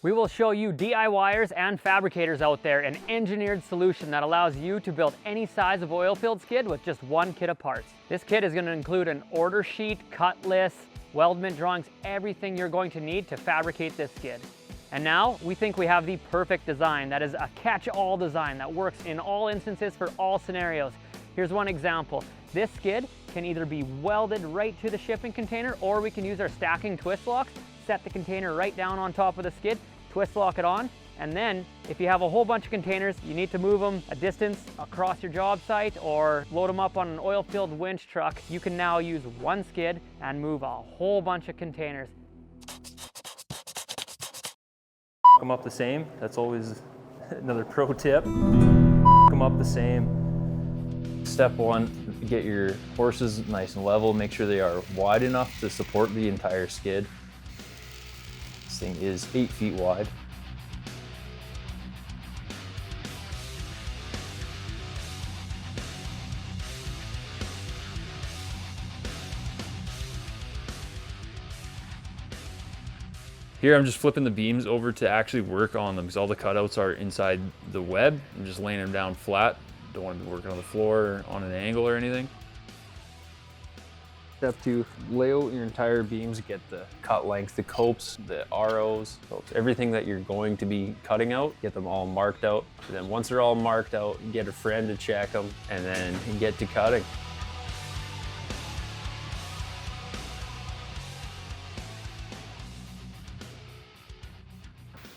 We will show you DIYers and fabricators out there an engineered solution that allows you to build any size of oilfield skid with just one kit of parts. This kit is going to include an order sheet, cut list, weldment drawings, everything you're going to need to fabricate this skid. And now we think we have the perfect design that is a catch-all design that works in all instances for all scenarios. Here's one example. This skid can either be welded right to the shipping container, or we can use our stacking twist locks, set the container right down on top of the skid, twist lock it on, and then if you have a whole bunch of containers, you need to move them a distance across your job site or load them up on an oil field winch truck, you can now use one skid and move a whole bunch of containers. Them up the same. That's always another pro tip. Them up the same. Step one, get your horses nice and level. Make sure they are wide enough to support the entire skid. This thing is 8 feet wide. Here I'm just flipping the beams over to actually work on them because all the cutouts are inside the web. I'm just laying them down flat. Don't want to be working on the floor or on an angle or anything. Step two, lay out your entire beams, get the cut length, the copes, the ROs, everything that you're going to be cutting out, get them all marked out. And then once they're all marked out, get a friend to check them and then get to cutting.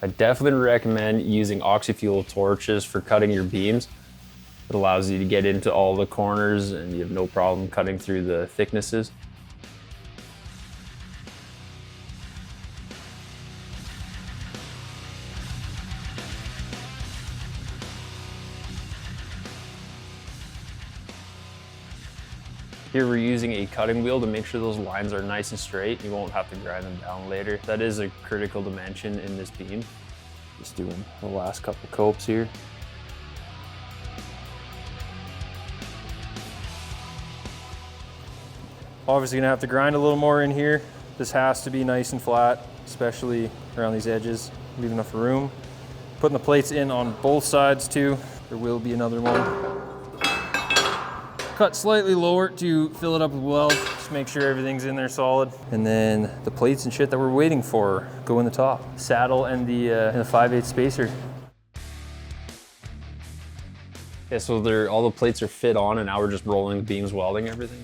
I definitely recommend using oxy-fuel torches for cutting your beams. It allows you to get into all the corners and you have no problem cutting through the thicknesses. Here we're using a cutting wheel to make sure those lines are nice and straight. You won't have to grind them down later. That is a critical dimension in this beam. Just doing the last couple copes here. Obviously gonna have to grind a little more in here. This has to be nice and flat, especially around these edges. Leave enough room. Putting the plates in on both sides too. There will be another one. Cut slightly lower to fill it up with weld. Just make sure everything's in there solid. And then the plates and shit that we're waiting for go in the top. Saddle and the 5/8 spacer. Yeah, so all the plates are fit on and now we're just rolling the beams, welding everything.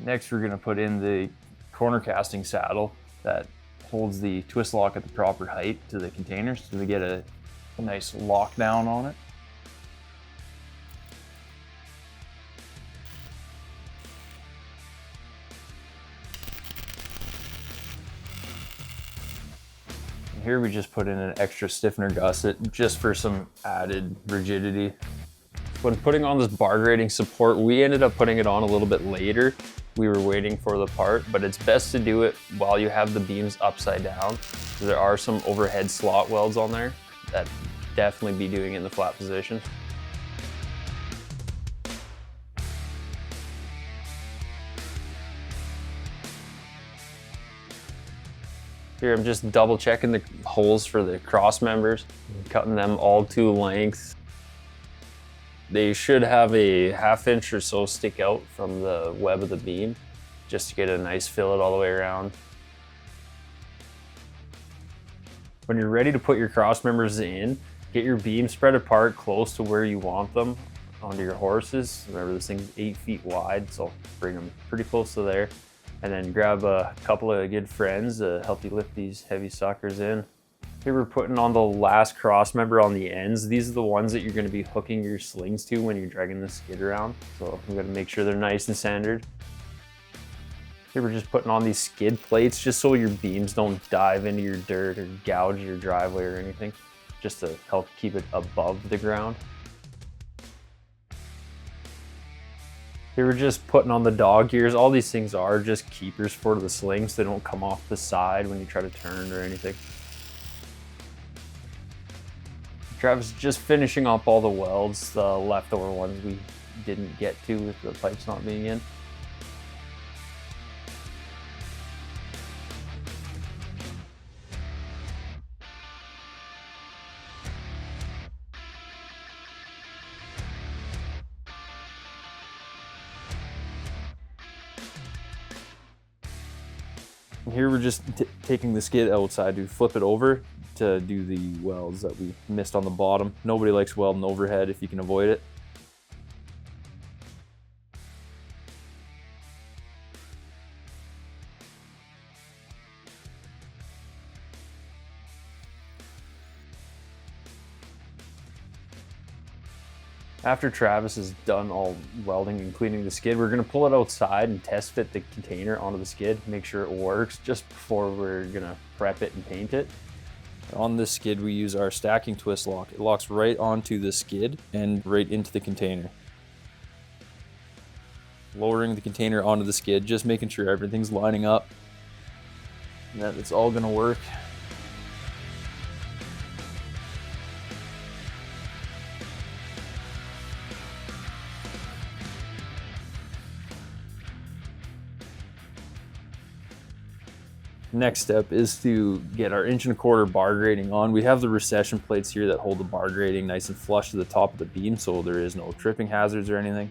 Next, we're gonna put in the corner casting saddle that holds the twist lock at the proper height to the containers so we get a nice lockdown on it. And here we just put in an extra stiffener gusset just for some added rigidity. When putting on this bar grating support, we ended up putting it on a little bit later. We were waiting for the part, but it's best to do it while you have the beams upside down. There are some overhead slot welds on there that definitely be doing it in the flat position. Here I'm just double checking the holes for the cross members, cutting them all to length. They should have a 1/2 inch or so stick out from the web of the beam just to get a nice fillet all the way around. When you're ready to put your cross members in, get your beam spread apart close to where you want them onto your horses. Remember, this thing's 8 feet wide, so bring them pretty close to there. And then grab a couple of good friends to help you lift these heavy suckers in. Here we're putting on the last cross member on the ends. These are the ones that you're going to be hooking your slings to when you're dragging the skid around. So I'm going to make sure they're nice and centered. Here we're just putting on these skid plates just so your beams don't dive into your dirt or gouge your driveway or anything, just to help keep it above the ground. Here we're just putting on the dog ears. All these things are just keepers for the slings. They don't come off the side when you try to turn or anything. Travis just finishing up all the welds, the leftover ones we didn't get to with the pipes not being in. Here we're just taking the skid outside to flip it over to do the welds that we missed on the bottom. Nobody likes welding overhead if you can avoid it. After Travis is done all welding and cleaning the skid, we're gonna pull it outside and test fit the container onto the skid, make sure it works just before we're gonna prep it and paint it. On this skid, we use our stacking twist lock. It locks right onto the skid and right into the container. Lowering the container onto the skid, just making sure everything's lining up and that it's all gonna work. Next step is to get our 1¼ bar grating on. We have the recession plates here that hold the bar grating nice and flush to the top of the beam, so there is no tripping hazards or anything.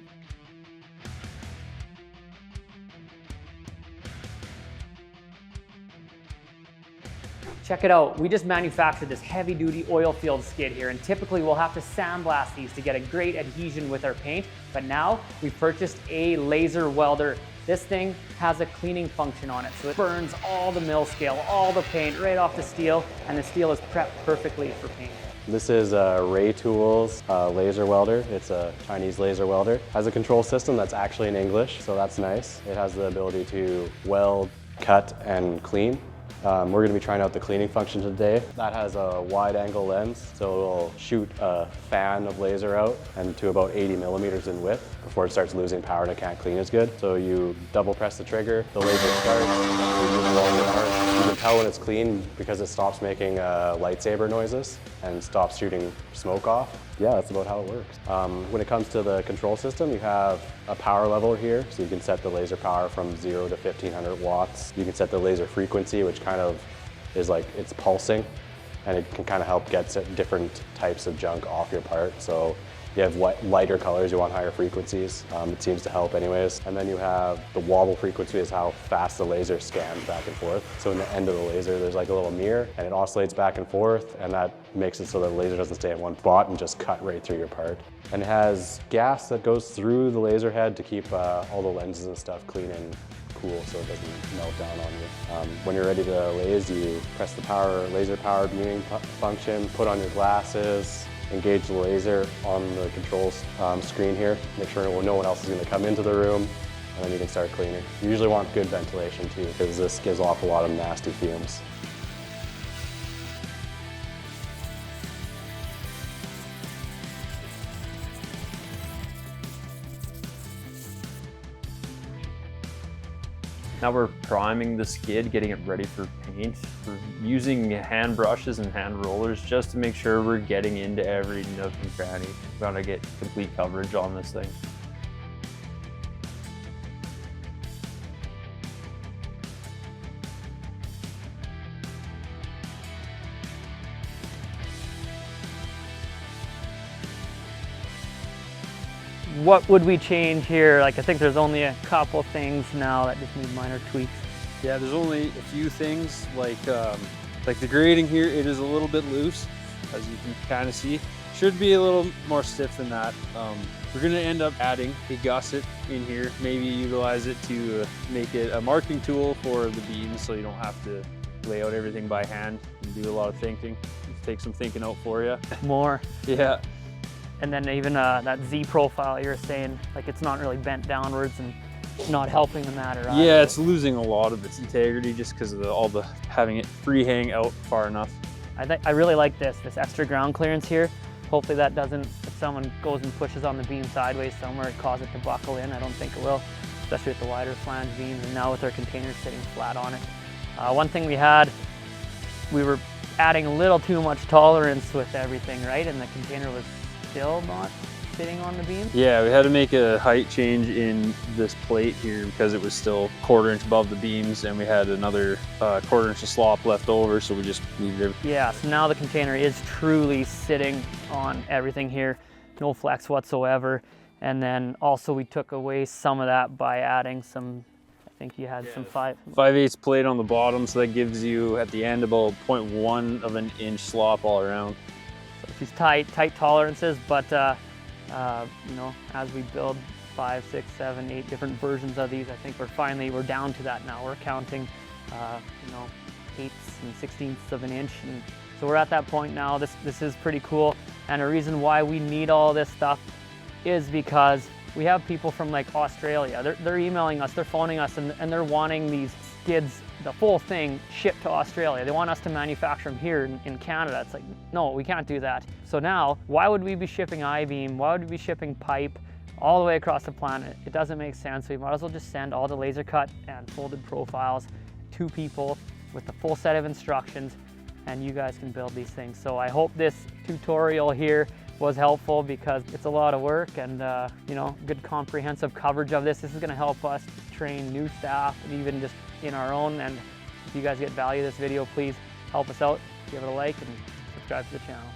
Check it out, we just manufactured this heavy duty oil field skid here, and typically we'll have to sandblast these to get a great adhesion with our paint, but now we purchased a laser welder. This thing has a cleaning function on it, so it burns all the mill scale, all the paint right off the steel, and the steel is prepped perfectly for paint. This is Ray Tools laser welder. It's a Chinese laser welder. It has a control system that's actually in English, so that's nice. It has the ability to weld, cut, and clean. We're going to be trying out the cleaning function today. That has a wide angle lens, so it'll shoot a fan of laser out and to about 80 millimeters in width before it starts losing power and it can't clean as good. So you double press the trigger, the laser starts, you move along the arc. You can tell when it's clean because it stops making lightsaber noises and stops shooting smoke off. Yeah, that's about how it works. When it comes to the control system, you have a power level here, so you can set the laser power from 0 to 1500 watts. You can set the laser frequency, which kind of is like it's pulsing, and it can kind of help get different types of junk off your part. So you have lighter colors, you want higher frequencies. It seems to help anyways. And then you have the wobble frequency is how fast the laser scans back and forth. So in the end of the laser, there's like a little mirror and it oscillates back and forth, and that makes it so that the laser doesn't stay in one spot and just cut right through your part. And it has gas that goes through the laser head to keep all the lenses and stuff clean and cool so it doesn't melt down on you. When you're ready to laser, you press the laser power beaming function, put on your glasses, engage the laser on the controls screen here, make sure no one else is going to come into the room, and then you can start cleaning. You usually want good ventilation too, because this gives off a lot of nasty fumes. Now we're priming the skid, getting it ready for paint. We're using hand brushes and hand rollers just to make sure we're getting into every nook and cranny. We gotta get complete coverage on this thing. What would we change here? Like, I think there's only a couple things now that just need minor tweaks. Yeah, there's only a few things like the grating here. It is a little bit loose, as you can kind of see. Should be a little more stiff than that. We're gonna end up adding a gusset in here. Maybe utilize it to make it a marking tool for the beams, so you don't have to lay out everything by hand and do a lot of thinking. Just take some thinking out for you. More. Yeah. And then even that Z profile you're saying, like it's not really bent downwards and not helping the matter. Yeah, it's losing a lot of its integrity just because of all the having it free hang out far enough. I really like this extra ground clearance here. Hopefully that doesn't, if someone goes and pushes on the beam sideways somewhere, it cause it to buckle in. I don't think it will, especially with the wider flange beams and now with our containers sitting flat on it. One thing we were adding a little too much tolerance with everything, right? And the container was still not fitting on the beam. Yeah, we had to make a height change in this plate here because it was still 1/4 inch above the beams, and we had another 1/4 inch of slop left over, so we just moved it. Yeah, so now the container is truly sitting on everything here, no flex whatsoever. And then also we took away some of that by adding some, I think you had some 5/8 plate on the bottom, so that gives you at the end about 0.1 of an inch slop all around. So these tight tolerances, but you know, as we build 5, 6, 7, 8 different versions of these, I think we're down to that now. We're counting, you know, 1/8 and 1/16 of an inch, and so we're at that point now. This is pretty cool, and the reason why we need all this stuff is because we have people from like Australia. They're emailing us, they're phoning us, and they're wanting these skids, the full thing, shipped to Australia. They want us to manufacture them here in Canada. It's like, no, we can't do that. So now, why would we be shipping I-beam? Why would we be shipping pipe all the way across the planet? It doesn't make sense. We might as well just send all the laser cut and folded profiles to people with the full set of instructions, and you guys can build these things. So I hope this tutorial here was helpful, because it's a lot of work, and you know, good comprehensive coverage of this. This is going to help us train new staff, and even just in our own. And if you guys get value of this video, please help us out. Give it a like and subscribe to the channel.